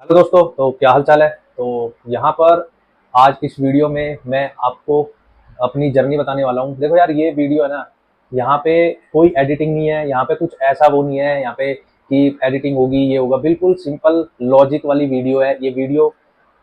Hello दोस्तों, तो क्या हाल चाल है। तो यहाँ पर आज इस वीडियो में मैं आपको अपनी जर्नी बताने वाला हूँ। देखो यार, ये वीडियो है ना, यहाँ पे कोई एडिटिंग नहीं है, यहाँ पे कुछ ऐसा वो नहीं है यहाँ पे कि एडिटिंग होगी ये होगा। बिल्कुल सिंपल लॉजिक वाली वीडियो है। ये वीडियो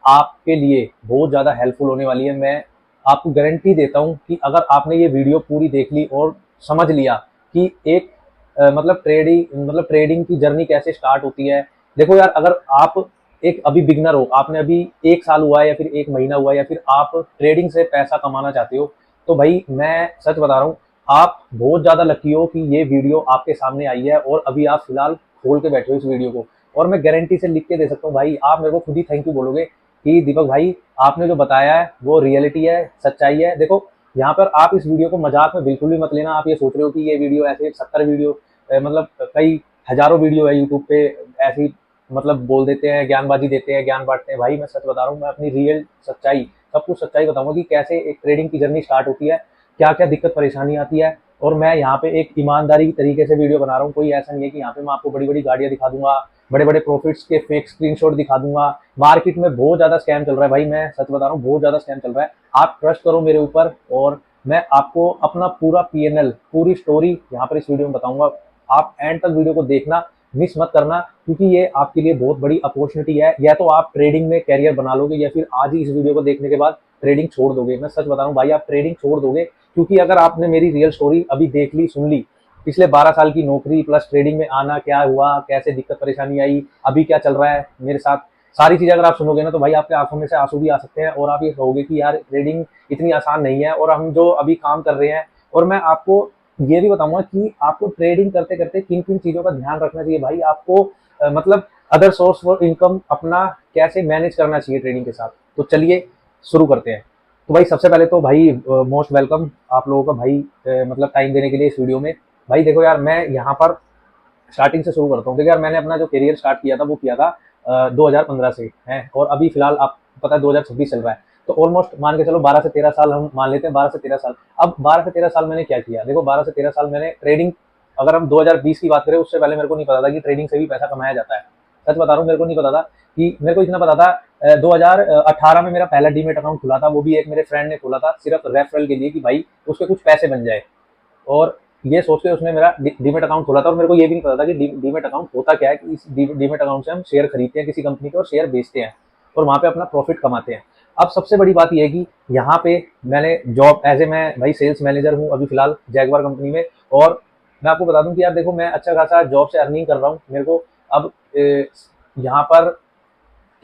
आपके लिए बहुत ज़्यादा हेल्पफुल होने वाली है। मैं आपको गारंटी देता हूँ कि अगर आपने ये वीडियो पूरी देख ली और समझ लिया कि एक ट्रेडिंग की जर्नी कैसे स्टार्ट होती है। देखो यार, अगर आप एक अभी बिगनर हो, आपने अभी 1 साल हुआ है या फिर 1 महीना हुआ है या फिर आप ट्रेडिंग से पैसा कमाना चाहते हो, तो भाई मैं सच बता रहा हूँ, आप बहुत ज़्यादा लकी हो कि ये वीडियो आपके सामने आई है और अभी आप फिलहाल खोल के बैठे हो इस वीडियो को। और मैं गारंटी से लिख के दे सकता हूँ भाई, आप मेरे को खुद ही थैंक यू बोलोगे कि दीपक भाई, आपने जो बताया है वो रियलिटी है, सच्चाई है। देखो, यहाँ पर आप इस वीडियो को मजाक में बिल्कुल भी मत लेना। आप ये सोच रहे हो कि ये वीडियो ऐसे 70 वीडियो मतलब कई हजारों वीडियो है यूट्यूब पे ऐसी मतलब बोल देते हैं, ज्ञानबाजी देते हैं, ज्ञान बांटते हैं। भाई मैं सच बता रहा हूँ, मैं अपनी रियल सच्चाई, सब कुछ सच्चाई बताऊंगा कि कैसे एक ट्रेडिंग की जर्नी स्टार्ट होती है, क्या क्या दिक्कत परेशानी आती है। और मैं यहाँ पे एक ईमानदारी तरीके से वीडियो बना रहा हूँ। कोई ऐसा नहीं है कि यहाँ पे मैं आपको बड़ी बड़ी गाड़ियां दिखा दूंगा, बड़े बड़े प्रॉफिट्स के फेक स्क्रीनशॉट दिखा दूंगा। मार्केट में बहुत ज्यादा स्कैम चल रहा है भाई, मैं सच बता रहा हूँ, बहुत ज्यादा स्कैम चल रहा है। आप ट्रस्ट करो मेरे ऊपर और मैं आपको अपना पूरा पीएनएल, पूरी स्टोरी यहाँ पर इस वीडियो में बताऊंगा। आप एंड तक वीडियो को देखना, मिस मत करना, क्योंकि ये आपके लिए बहुत बड़ी अपॉर्चुनिटी है। या तो आप ट्रेडिंग में कैरियर बना लोगे या फिर आज ही इस वीडियो को देखने के बाद ट्रेडिंग छोड़ दोगे। मैं सच बता रहा हूँ भाई, आप ट्रेडिंग छोड़ दोगे, क्योंकि अगर आपने मेरी रियल स्टोरी अभी देख ली, सुन ली, पिछले 12 साल की नौकरी प्लस ट्रेडिंग में आना, क्या हुआ, कैसे दिक्कत परेशानी आई, अभी क्या चल रहा है मेरे साथ, सारी चीजें अगर आप सुनोगे ना, तो भाई आपके आंखों में से आंसू भी आ सकते हैं और आप ये कहोगे कि यार ट्रेडिंग इतनी आसान नहीं है और हम जो अभी काम कर रहे हैं। और मैं आपको ये भी बताऊंगा कि आपको ट्रेडिंग करते करते किन किन चीजों का ध्यान रखना चाहिए भाई। आपको मतलब अदर सोर्स फॉर इनकम अपना कैसे मैनेज करना चाहिए ट्रेडिंग के साथ। तो चलिए शुरू करते हैं। तो भाई सबसे पहले तो भाई मोस्ट वेलकम आप लोगों का भाई, मतलब टाइम देने के लिए इस वीडियो में। भाई देखो यार, मैं यहाँ पर स्टार्टिंग से शुरू करता हूँ। देखिए यार, मैंने अपना जो करियर स्टार्ट किया था वो किया था 2015 से है, और अभी फिलहाल आप पता है 2026 चल रहा है। तो ऑलमोस्ट मान के चलो 12 से 13 साल हम मान लेते हैं, 12 से 13 साल। अब 12 से 13 साल मैंने क्या किया, देखो 12 से 13 साल मैंने ट्रेडिंग, अगर हम 2020 की बात करें उससे पहले मेरे को नहीं पता था कि ट्रेडिंग से भी पैसा कमाया जाता है। सच बता रहा हूँ, मेरे को नहीं पता था। कि मेरे को इतना पता था 2018 में मेरा पहला डीमेट अकाउंट खुला था, वो भी एक मेरे फ्रेंड ने खोला था सिर्फ रेफरल के लिए कि भाई उसके कुछ पैसे बन जाए। और ये सोच के उसने मेरा डीमेट अकाउंट खोला था, और मेरे को ये भी नहीं पता था कि डीमेट अकाउंट होता क्या है, कि इस डीमेट अकाउंट से हम शेयर खरीदते हैं किसी कंपनी के और शेयर बेचते हैं और वहां पे अपना प्रॉफिट कमाते हैं। अब सबसे बड़ी बात यह है कि यहाँ पे मैंने जॉब एज ए, मैं भाई सेल्स मैनेजर हूँ अभी फिलहाल जैगवार कंपनी में। और मैं आपको बता दूं कि यार देखो, मैं अच्छा खासा जॉब से अर्निंग कर रहा हूँ। मेरे को अब यहाँ पर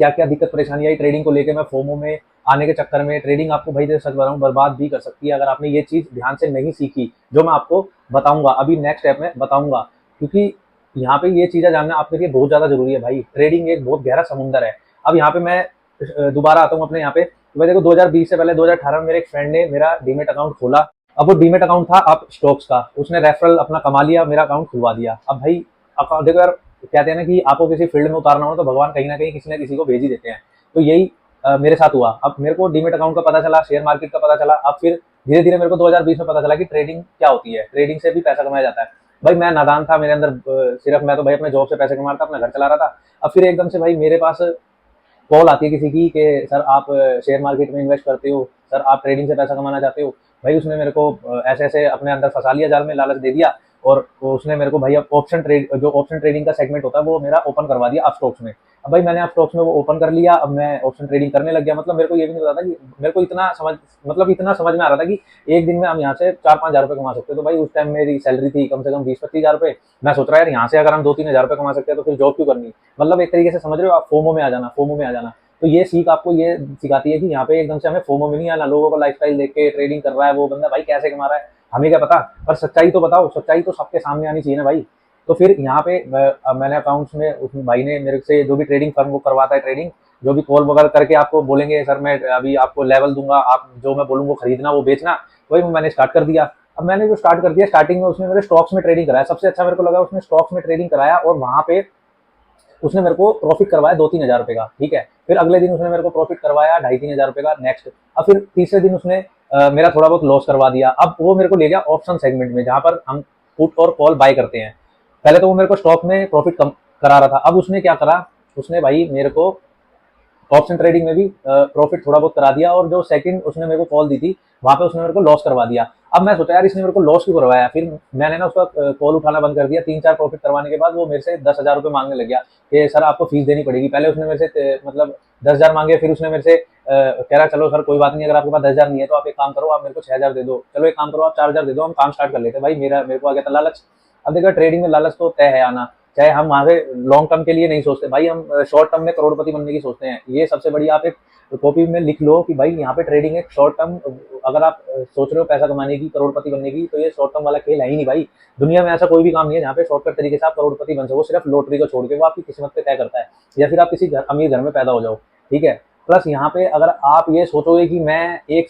क्या क्या दिक्कत परेशानी आई ट्रेडिंग को लेकर, मैं फोमो में आने के चक्कर में, ट्रेडिंग आपको भाई सच बता रहा हूँ बर्बाद भी कर सकती है अगर आपने ये चीज ध्यान से नहीं सीखी, जो मैं आपको बताऊंगा अभी नेक्स्ट स्टेप में बताऊंगा। क्योंकि यहाँ पे ये चीजें जानना आपके लिए बहुत ज्यादा जरूरी है भाई। ट्रेडिंग एक बहुत गहरा समुंदर है। अब यहाँ पे मैं दोबारा आता हूँ अपने यहाँ पे। तो भाई देखो, 2020 से पहले 2018 में मेरे एक फ्रेंड ने मेरा डीमेट अकाउंट खोला। अब वो डीमेट अकाउंट था अब स्टॉक्स का, उसने रेफरल अपना कमा लिया, मेरा अकाउंट खुलवा दिया। अब भाई अकाउंट देखो यार, कहते हैं ना कि आपको किसी फील्ड में उतारना हो तो भगवान कहीं ना कहीं किसी न किसी को भेज ही देते हैं। तो यही मेरे साथ हुआ। अब मेरे को डीमेट अकाउंट का पता चला, शेयर मार्केट का पता चला। अब फिर धीरे धीरे मेरे को 2020 में पता चला कि ट्रेडिंग क्या होती है, ट्रेडिंग से भी पैसा कमाया जाता है। भाई मैं नादान था, मेरे अंदर सिर्फ मैं तो भाई अपने जॉब से पैसे कमा रहा था, अपना घर चला रहा था। अब फिर एकदम से भाई मेरे पास कॉल आती है किसी की कि सर आप शेयर मार्केट में इन्वेस्ट करते हो, सर आप ट्रेडिंग से पैसा कमाना चाहते हो। भाई उसने मेरे को ऐसे ऐसे अपने अंदर फंसा लिया, जाल में लालच दे दिया। और उसने मेरे को भाई अब ऑप्शन ट्रेड, जो ऑप्शन ट्रेडिंग का सेगमेंट होता है वो मेरा ओपन करवा दिया अपस्टॉक्स में। अब भाई मैंने अपस्टॉक्स में वो ओपन कर लिया, अब मैं ऑप्शन ट्रेडिंग करने लग गया। मतलब मेरे को ये भी नहीं पता था कि, मेरे को इतना समझ, मतलब इतना समझ में आ रहा था कि एक दिन में हम यहाँ से 4-5 हज़ार रुपये कमा सकते हैं। तो भाई उस टाइम मेरी सैलरी थी कम से कम 20-25 हज़ार रुपये। मैं सोच रहा यार, यहाँ से अगर हम 2-3 हज़ार रुपये कमा सकते हैं तो फिर जॉब क्यों करनी। मतलब एक तरीके से समझ रहे हो आप, फोमो में आ जाना, फोमो में आ जाना। तो ये सीख आपको ये सिखाती है कि यहाँ पे एकदम से हमें फोमो में नहीं आना। लोगों को लाइफस्टाइल देख के ट्रेडिंग कर रहा है वो बंदा, भाई कैसे कमा रहा है हमें क्या पता, पर सच्चाई तो बताओ, सच्चाई तो सबके सामने आनी चाहिए ना भाई। तो फिर यहाँ पे मैंने अकाउंट्स में, उस भाई ने मेरे से, जो भी ट्रेडिंग फर्म को करवाता है ट्रेडिंग, जो भी कॉल वगैरह करके आपको बोलेंगे सर मैं अभी आपको लेवल दूंगा, आप जो मैं बोलूंगा खरीदना वो बेचना, वही मैंने स्टार्ट कर दिया। अब मैंने जो स्टार्ट कर दिया, स्टार्टिंग में उसने मेरे स्टॉक्स में ट्रेडिंग कराया, सबसे अच्छा मेरे को लगा उसने स्टॉक्स में ट्रेडिंग कराया। और वहां पे उसने मेरे को प्रॉफिट करवाया 2-3 हज़ार रुपए का, ठीक है। फिर अगले दिन उसने मेरे को प्रॉफिट करवाया 2,500-3,000 रुपए का नेक्स्ट। अब फिर तीसरे दिन उसने मेरा थोड़ा बहुत लॉस करवा दिया। अब वो मेरे को ले गया ऑप्शन सेगमेंट में, जहां पर हम पुट और कॉल बाय करते हैं। पहले तो वो मेरे को स्टॉक में प्रॉफिट कम करा रहा था। अब उसने क्या करा, उसने भाई मेरे को ऑप्शन ट्रेडिंग में भी प्रॉफिट थोड़ा बहुत करा दिया, और जो सेकंड उसने मेरे को कॉल दी थी वहां पे उसने मेरे को लॉस करवा दिया। अब मैं सोचा यार इसने मेरे को लॉस क्यों करवाया, फिर मैंने ना उसका कॉल उठाना बंद कर दिया। 3-4 प्रॉफिट करवाने के बाद वो मेरे से 10,000 रुपये मांगने लग गया कि सर आपको फीस देनी पड़ेगी। पहले उसने मेरे से मतलब 10,000 मांगे, फिर उसने मेरे से कह रहा चलो सर कोई बात नहीं, अगर आपके पास 10,000 नहीं है तो आप एक काम करो, आप मेरे को 6,000 दे दो, चलो एक काम करो आप 4,000 दे दो, हम काम स्टार्ट कर लेते। भाई मेरे को आ गया था लालच। अब देखो ट्रेडिंग में लालच तो तय है आना, चाहे हम आगे लॉन्ग टर्म के लिए नहीं सोचते भाई, हम शॉर्ट टर्म में करोड़पति बनने की सोचते हैं। ये सबसे बड़ी आप एक कॉपी में लिख लो कि भाई यहाँ पे ट्रेडिंग एक शॉर्ट टर्म, अगर आप सोच रहे हो पैसा कमाने की, करोड़पति बनने की, तो ये शॉर्ट टर्म वाला खेल है ही नहीं भाई। दुनिया में ऐसा कोई भी काम नहीं है जहाँ पे शॉर्टकट तरीके से आप करोड़पति बन सको, सिर्फ लॉटरी को छोड़ के, वो आपकी किस्मत पे तय करता है, या फिर आप किसी अमीर घर में पैदा हो जाओ, ठीक है। प्लस यहाँ पे अगर आप ये सोचोगे कि मैं एक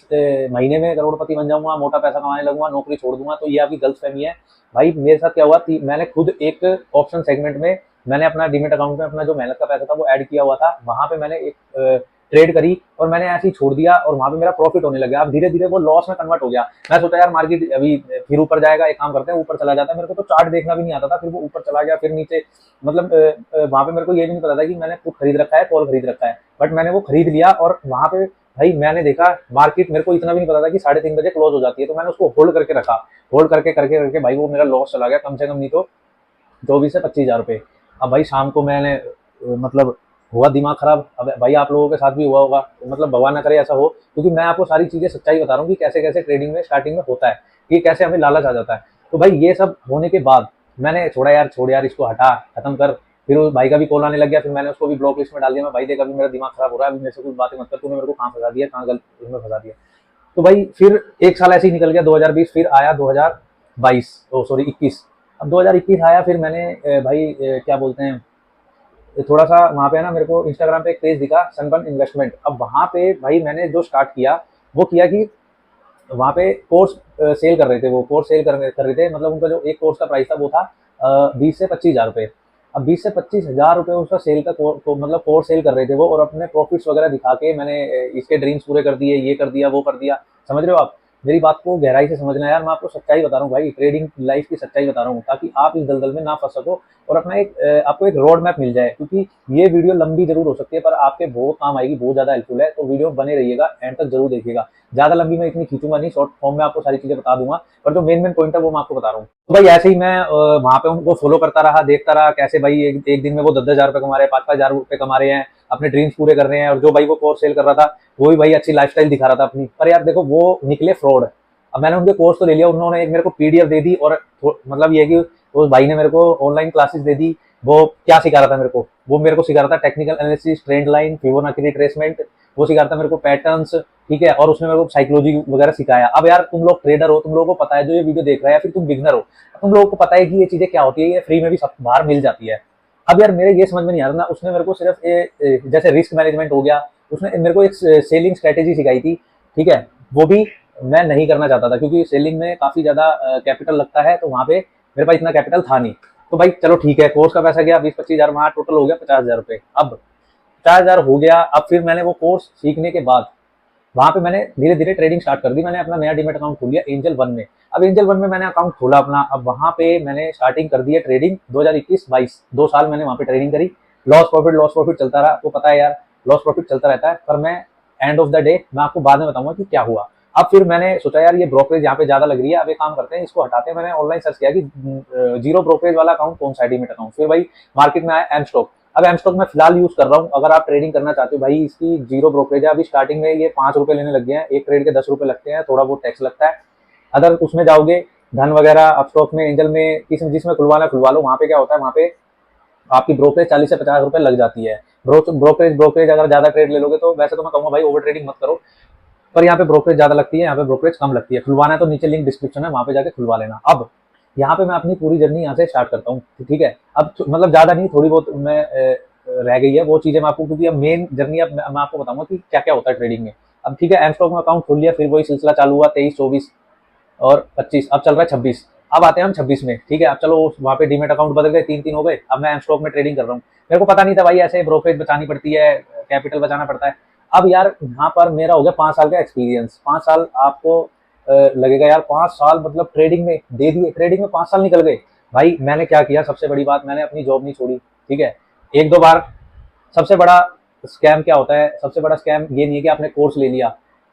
महीने में करोड़पति बन जाऊंगा, मोटा पैसा कमाने लगूंगा, नौकरी छोड़ दूंगा, तो ये आपकी गलतफहमी है। भाई मेरे साथ क्या हुआ, मैंने खुद एक ऑप्शन सेगमेंट में मैंने अपना डीमेट अकाउंट में अपना जो मेहनत का पैसा था वो ऐड किया हुआ था, वहां पे मैंने एक ट्रेड करी और मैंने ऐसे ही छोड़ दिया, और वहां पे मेरा प्रॉफिट होने लगा। अब धीरे धीरे वो लॉस में कन्वर्ट हो गया। मैं सोचा यार मार्केट अभी फिर ऊपर जाएगा, एक काम करते हैं ऊपर चला जाता है। मेरे को तो चार्ट देखना भी नहीं आता था, फिर वो ऊपर चला गया, फिर नीचे, मतलब वहां पे मेरे को ये भी नहीं पता था कि मैंने पुट खरीद रखा है, कॉल खरीद रखा है, बट मैंने वो खरीद लिया। और वहां पे भाई मैंने देखा मार्केट, मेरे को इतना भी नहीं पता था कि 3:30 बजे क्लोज हो जाती है, तो मैंने उसको होल्ड करके रखा। होल्ड करके करके करके भाई वो मेरा लॉस चला गया कम से कम नहीं तो 24 से 25 हज़ार रुपये। अब भाई शाम को मैंने मतलब हुआ दिमाग खराब। अब भाई आप लोगों के साथ भी हुआ होगा, मतलब भगवान ना करे ऐसा हो, क्योंकि मैं आपको सारी चीजें सच्चाई बता रहा हूँ कि कैसे कैसे ट्रेडिंग में स्टार्टिंग में होता है, कि कैसे हमें लालच आ जाता है। तो भाई ये सब होने के बाद मैंने छोड़ा यार, छोड़ यार इसको, हटा, खत्म कर। फिर उस भाई का भी कॉल आने लग गया, फिर मैंने उसको भी ब्लॉक लिस्ट में डाल दिया। मैं भाई देख अभी मेरा दिमाग खराब हो रहा है, अभी मेरे से कुछ बातें मत कर, तूने मेरे को कहाँ फंसा दिया, कहाँ गलत उसमें फंसा दिया। तो भाई फिर एक साल ऐसे ही निकल गया 2020, फिर आया 2022, ओ सॉरी 21। अब 2021 आया, फिर मैंने भाई क्या बोलते हैं, थोड़ा सा वहाँ पे ना मेरे को इंस्टाग्राम पे एक पेज दिखा, सनबर्न इन्वेस्टमेंट। अब वहाँ पे भाई मैंने जो स्टार्ट किया वो किया कि वहाँ पे कोर्स सेल कर रहे थे, वो कोर्स सेल कर रहे थे, मतलब उनका जो एक कोर्स का प्राइस था वो था 20 से 25 हज़ार रुपये। अब 20 से 25 हज़ार रुपये उसका सेल का मतलब कोर्स सेल कर रहे थे वो, और अपने प्रॉफिट्स वगैरह दिखा के मैंने इसके ड्रीम्स पूरे कर दिए, ये कर दिया, वो कर दिया। समझ रहे हो आप, मेरी बात को गहराई से समझना यार, मैं आपको सच्चाई बता रहा हूँ भाई, ट्रेडिंग लाइफ की सच्चाई बता रहा हूँ, ताकि आप इस दलदल में ना फंस सको, और अपना एक आपको एक रोड मैप मिल जाए। क्योंकि ये वीडियो लंबी जरूर हो सकती है पर आपके बहुत काम आएगी, बहुत ज्यादा हेल्पफुल है, तो वीडियो बने रहिएगा, एंड तक जरूर देखिएगा। ज्यादा लंबी मैं इतनी खींचूंगा नहीं, शॉर्ट फॉर्म में आपको सारी चीजें बता दूंगा, पर जो मेन मेन पॉइंट है वो मैं आपको बता रहा हूँ। तो भाई ऐसे ही मैं वहां पे उनको फॉलो करता रहा, देखता रहा कैसे भाई एक दिन में वो 10,000 रुपये कमा रहे हैं, 5-5 हज़ार रुपये कमा रहे हैं, अपने ड्रीम्स पूरे कर रहे हैं। और जो भाई वो कोर्स सेल कर रहा था वो भी भाई अच्छी लाइफस्टाइल दिखा रहा था अपनी, पर यार देखो वो निकले फ्रॉड। अब मैंने उनके कोर्स तो ले लिया, उन्होंने एक मेरे को पीडीएफ दे दी, और मतलब ये कि उस भाई ने मेरे को ऑनलाइन क्लासेस दे दी। वो क्या सिखा रहा था मेरे को, वो मेरे को सिखा रहा था technical analysis, trend line, Fibonacci retracement, वो सिखा रहा था मेरे को पैटर्न्स, ठीक है, और उसने मेरे को साइकोलॉजी वगैरह सिखाया। अब यार तुम लोग ट्रेडर हो, तुम लोगों को पता है, जो ये वीडियो देख रहा है, या फिर तुम बिगनर हो, तुम लोगों को पता है कि ये चीजें क्या होती है, ये फ्री में भी सब बाहर मिल जाती है। अब यार मेरे ये समझ में नहीं आ रहा ना, उसने मेरे को सिर्फ जैसे रिस्क मैनेजमेंट हो गया, उसने मेरे को एक सेलिंग स्ट्रेटेजी सिखाई थी, ठीक है, वो भी मैं नहीं करना चाहता था, क्योंकि सेलिंग में काफी ज्यादा कैपिटल लगता है, तो वहां पे मेरे पास इतना कैपिटल था नहीं। तो भाई चलो ठीक है, कोर्स का पैसा गया 20-25 हज़ार, वहां टोटल हो गया 50,000 रुपये। अब 50,000 हो गया। अब फिर मैंने वो कोर्स सीखने के बाद वहां पे मैंने धीरे धीरे ट्रेडिंग स्टार्ट कर दी। मैंने अपना नया डीमेट अकाउंट खोल लिया एंजल वन में। अब एंजल वन में मैंने अकाउंट खोला अपना, अब वहां पे मैंने स्टार्टिंग कर दी है ट्रेडिंग 2021-22, 2 साल मैंने वहां पे ट्रेडिंग करी। लॉस प्रॉफिट चलता रहा, आपको पता है यार लॉस प्रॉफिट चलता रहता है, पर मैं एंड ऑफ द डे मैं आपको बाद में बताऊंगा कि क्या हुआ। अब फिर मैंने सोचा यार ये ब्रोकरेज यहाँ पे ज्यादा लग रही है, अब एक काम करते हैं इसको हटाते हैं। मैंने ऑनलाइन सर्च किया कि जीरो ब्रोकरेज वाला अकाउंट कौन सा है डीमेट अकाउंट। फिर भाई मार्केट में आया एम स्टॉक। अब एम स्टॉक मैं फिलहाल यूज कर रहा हूँ। अगर आप ट्रेडिंग करना चाहते हो भाई, इसकी जीरो ब्रोकरेज है, अभी स्टार्टिंग में ये 5 रुपए लेने लग गए हैं, एक ट्रेड के 10 रुपए लगते हैं, थोड़ा बहुत टैक्स लगता है। अगर उसमें जाओगे धन वगैरह अब स्टॉक में, एंजल में, जिसमें खुलवाना खुलवा लो, वहां पे क्या होता है, वहां पे आपकी ब्रोकरेज 40 से 50 रुपए लग जाती है। ब्रोकरेज अगर ज्यादा ट्रेड ले लोगे तो, वैसे तो मैं कहूंगा भाई ओवर ट्रेडिंग मत करो, पर यहाँ पे ब्रोकरेज ज्यादा लगती है, यहाँ पे ब्रोकरेज कम लगती है। खुलवाना है तो नीचे लिंक डिस्क्रिप्शन है, वहां पे जाके खुलवा लेना। अब यहाँ पे मैं अपनी पूरी जर्नी यहाँ से स्टार्ट करता हूँ, ठीक है। अब मतलब ज्यादा नहीं, थोड़ी बहुत मैं रह गई है वो चीजें मैं आपको, क्योंकि अब मेन जर्नी अब मैं आपको बताऊंगा कि क्या क्या होता है ट्रेडिंग में। अब ठीक है, एम स्टॉक में अकाउंट खोल लिया, फिर वही सिलसिला चालू हुआ 23, 24 और 25, अब चल रहा है 26। अब आते हैं हम 26 में, ठीक है। अब चलो वहाँ पे डीमेट अकाउंट बदल गए, 3-3 हो गए, अब मैं एम स्टॉक में ट्रेडिंग कर रहा हूँ। मेरे को पता नहीं था भाई ऐसे ब्रोकरेज बचानी पड़ती है, कैपिटल बचाना पड़ता है। अब यार यहाँ पर मेरा हो गया 5 साल का एक्सपीरियंस। 5 साल आपको लगेगा यार, 5 साल मतलब ट्रेडिंग में दे दिए, ट्रेडिंग में 5 साल निकल गए। भाई मैंने क्या किया, सबसे बड़ी बात, मैंने अपनी जॉब नहीं छोड़ी, ठीक है। एक दो बार सबसे बड़ा स्कैम क्या होता है? सबसे बड़ा स्कैम ये नहीं है कि आपने कोर्स ले लिया,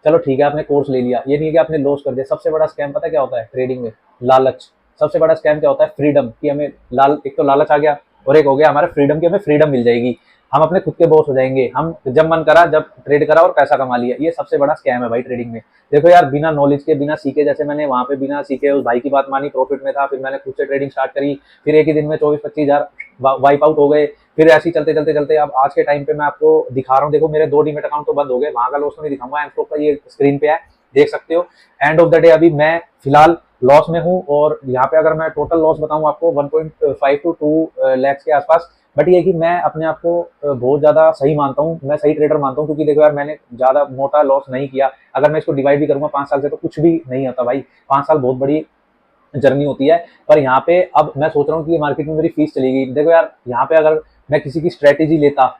चलो ठीक है आपने कोर्स ले लिया, ये नहीं है कि आपने लॉस कर दिया। सबसे बड़ा स्कैम पता है क्या होता है ट्रेडिंग में? लालच। सबसे बड़ा स्कैम क्या होता है? फ्रीडम, कि हमें एक तो लालच आ गया, और एक हो गया हमारा फ्रीडम, की हमें फ्रीडम मिल जाएगी, हम अपने खुद के बॉस हो जाएंगे, हम जब मन करा जब ट्रेड करा और पैसा कमा लिया। ये सबसे बड़ा स्कैम है भाई ट्रेडिंग में। देखो यार, बिना नॉलेज के, बिना सीखे, जैसे मैंने वहां पे बिना सीखे उस भाई की बात मानी, प्रॉफिट में था, फिर मैंने खुद से ट्रेडिंग स्टार्ट करी, फिर एक ही दिन में 24-25 हजार वाइप आउट हो गए। फिर ऐसे ही चलते चलते चलते अब आज के टाइम पे मैं आपको दिखा रहा हूँ, देखो मेरे 2 डीमेट अकाउंट तो बंद हो गए, वहां का लॉस तो नहीं दिखाऊंगा, एमस्टॉक का ये स्क्रीन पे है, देख सकते हो। एंड ऑफ द डे अभी मैं फिलहाल लॉस में हूँ, और यहाँ पे अगर मैं टोटल लॉस बताऊँ आपको 1.5 to 2 लाख के आसपास। बट ये कि मैं अपने आप को बहुत ज्यादा सही मानता हूँ, मैं सही ट्रेडर मानता हूँ, क्योंकि देखो यार मैंने ज्यादा मोटा लॉस नहीं किया। अगर मैं इसको डिवाइड भी करूंगा 5 साल से तो कुछ भी नहीं आता भाई, 5 साल बहुत बड़ी जर्नी होती है। पर यहाँ पे अब मैं सोच रहा हूँ कि ये मार्केट में मेरी फीस चली गई। देखो यार, यहाँ पे अगर मैं किसी की स्ट्रेटेजी लेता,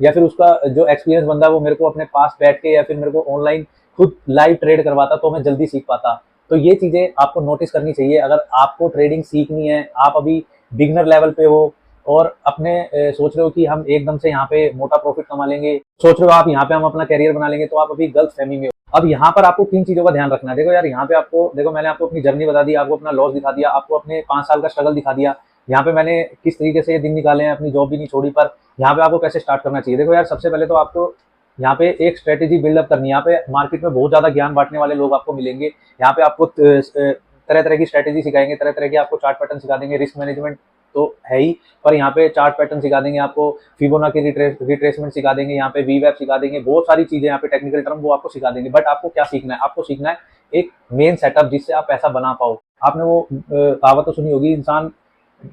या फिर उसका जो एक्सपीरियंस बंदा है वो मेरे को अपने पास बैठ के, या फिर मेरे को ऑनलाइन खुद लाइव ट्रेड करवाता, तो मैं जल्दी सीख पाता। तो ये चीजें आपको नोटिस करनी चाहिए। अगर आपको ट्रेडिंग सीखनी है, आप अभी बिगनर लेवल पे हो, और अपने सोच रहे हो कि हम एकदम से यहाँ पे मोटा प्रॉफिट कमा लेंगे, सोच रहे हो आप यहाँ पे हम अपना कैरियर बना लेंगे, तो आप अभी गलत फहमी में हो। अब यहाँ पर आपको 3 चीजों का ध्यान रखना है। देखो यार, यहाँ पे आपको, देखो मैंने आपको अपनी जर्नी बता दी, आपको अपना लॉस दिखा दिया, आपको अपने 5 साल का स्ट्रगल दिखा दिया, यहाँ पे मैंने किस तरीके से ये दिन निकाले हैं, अपनी जॉब भी नहीं छोड़ी। पर यहाँ पे आपको कैसे स्टार्ट करना चाहिए? देखो यार, सबसे पहले तो आपको यहाँ पे एक स्ट्रेटेजी बिल्डअप करनी है। यहाँ पे मार्केट में बहुत ज्यादा ज्ञान बांटने वाले लोग आपको मिलेंगे। यहाँ पे आपको तरह तरह की स्ट्रेटेजी सिखाएंगे, तरह तरह के आपको चार्ट पैटर्न सिखा देंगे, रिस्क मैनेजमेंट तो है ही, पर यहाँ पे चार्ट पैटर्न सिखा देंगे आपको, फिबोनाची रिट्रेसमेंट सिखा देंगे, यहाँ पे वीवैप सिखा देंगे, बहुत सारी चीजें यहाँ पे टेक्निकल टर्म वो आपको सिखा देंगे। बट आपको क्या सीखना है? आपको सीखना है एक मेन सेटअप, जिससे आप पैसा बना पाओ। आपने वो कहावत तो सुनी होगी, इंसान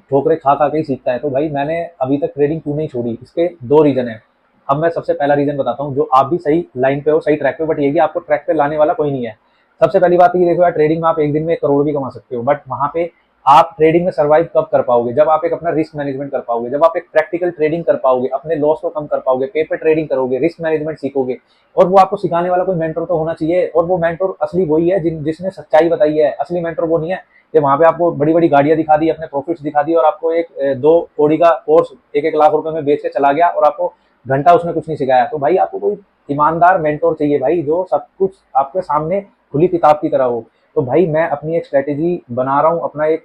ठोकरे खा खा के ही सीखता है। तो भाई मैंने अभी तक ट्रेडिंग क्यों नहीं छोड़ी? इसके 2 रीजन है। अब मैं सबसे पहला रीजन बताता हूँ, जो आप भी सही लाइन पे हो, सही ट्रैक पे, बट ये कि आपको ट्रैक पे लाने वाला कोई नहीं है। सबसे पहली बात ये देखो यार, ट्रेडिंग में आप एक दिन में 1 करोड़ भी कमा सकते हो, बट वहां पे आप ट्रेडिंग में सर्वाइव कब कर पाओगे? जब आप एक अपना रिस्क मैनेजमेंट कर पाओगे, जब आप एक प्रैक्टिकल ट्रेडिंग कर पाओगे, अपने लॉस को कम कर पाओगे, पेपर ट्रेडिंग करोगे, रिस्क मैनेजमेंट सीखोगे। और वो आपको सिखाने वाला कोई मेंटर तो होना चाहिए, और वो मेंटर असली वही है जिसने सच्चाई बताई है। असली मेंटर वो नहीं है कि वहां पे आपको बड़ी बड़ी गाड़ियां दिखा दी, अपने प्रॉफिट्स दिखा दी, और आपको एक 2 कौड़ी का कोर्स 1-1 लाख रुपए में बेच के चला गया, और आपको घंटा उसने कुछ नहीं सिखाया। तो भाई आपको कोई ईमानदार मेंटोर चाहिए भाई, जो सब कुछ आपके सामने खुली किताब की तरह हो। तो भाई मैं अपनी एक स्ट्रेटेजी बना रहा हूँ, अपना एक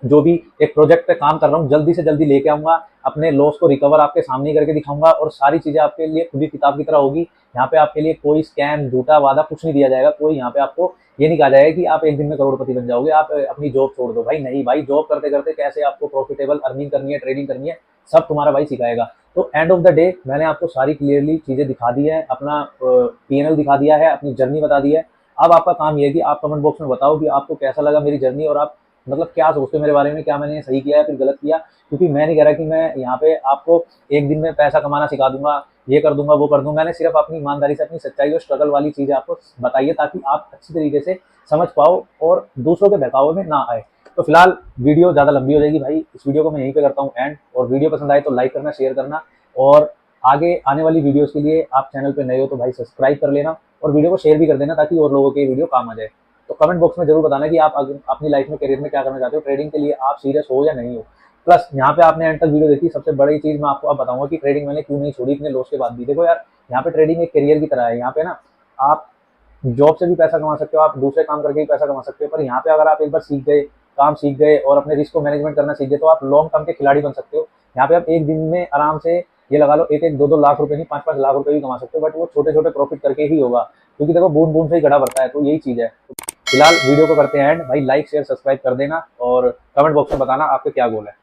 जो भी एक प्रोजेक्ट पे काम कर रहा हूँ, जल्दी से जल्दी लेके आऊंगा, अपने लॉस को रिकवर आपके सामने करके दिखाऊंगा, और सारी चीजें आपके लिए खुली किताब की तरह होगी। यहाँ पे आपके लिए कोई स्कैम, झूठा वादा कुछ नहीं दिया जाएगा। कोई यहाँ पे आपको ये नहीं कहा जाएगा कि आप एक दिन में करोड़पति बन जाओगे, आप अपनी जॉब छोड़ दो। भाई नहीं भाई, जॉब करते करते कैसे आपको प्रॉफिटेबल अर्निंग करनी है, ट्रेडिंग करनी है, सब तुम्हारा भाई सिखाएगा। तो एंड ऑफ द डे मैंने आपको सारी क्लियरली चीजें दिखा दी है, अपना पीएनएल दिखा दिया है, अपनी जर्नी बता दी है। अब आपका काम ये है कि आप कमेंट बॉक्स में बताओ कि आपको कैसा लगा मेरी जर्नी, और आप मतलब क्या सोचते हो मेरे बारे में, क्या मैंने सही किया या फिर गलत किया। क्योंकि मैं नहीं कह रहा कि मैं यहाँ पे आपको एक दिन में पैसा कमाना सिखा दूंगा, ये कर दूंगा, वो कर दूंगा। मैंने सिर्फ अपनी ईमानदारी से अपनी सच्चाई और स्ट्रगल वाली चीजें आपको बताई है, ताकि आप अच्छी तरीके से समझ पाओ और दूसरों के बहकावे में ना आए। तो फिलहाल वीडियो ज्यादा लंबी हो जाएगी भाई, इस वीडियो को मैं यहीं पे करता हूँ एंड। और वीडियो पसंद आए तो लाइक करना, शेयर करना, और आगे आने वाली वीडियोस के लिए आप चैनल पे नए हो तो भाई सब्सक्राइब कर लेना, और वीडियो को शेयर भी कर देना, ताकि और लोगों के वीडियो काम आ जाए। तो कमेंट बॉक्स में जरूर बताना कि आप अपनी लाइफ में, करियर में क्या करना चाहते हो, ट्रेडिंग के लिए आप सीरियस हो या नहीं हो। प्लस यहाँ पे आपने एंड तक वीडियो देखी, सबसे बड़ी चीज मैं आपको अब बताऊंगा कि ट्रेडिंग मैंने क्यों नहीं छोड़ी इतने लॉस के बाद भी। देखो यार, यहाँ पे ट्रेडिंग एक करियर की तरह है। यहाँ पे ना आप जॉब से भी पैसा कमा सकते हो, आप दूसरे काम करके भी पैसा कमा सकते हो, पर यहाँ पे अगर आप एक बार सीख गए, काम सीख गए, और अपने रिस्क को मैनेजमेंट करना सीख गए, तो आप लॉन्ग टर्म के खिलाड़ी बन सकते हो। यहाँ पे आप एक दिन में आराम से ये लगा लो 1-1, 2-2 लाख रुपए नहीं, 5-5 लाख रुपए भी कमा सकते हो, बट वो छोटे छोटे प्रॉफिट करके ही होगा, क्योंकि देखो बूंद बूंद से ही घड़ा भरता है। तो यही चीज है। फिलहाल वीडियो को करते हैं एंड। भाई लाइक शेयर सब्सक्राइब कर देना, और कमेंट बॉक्स में बताना आपके क्या गोल है।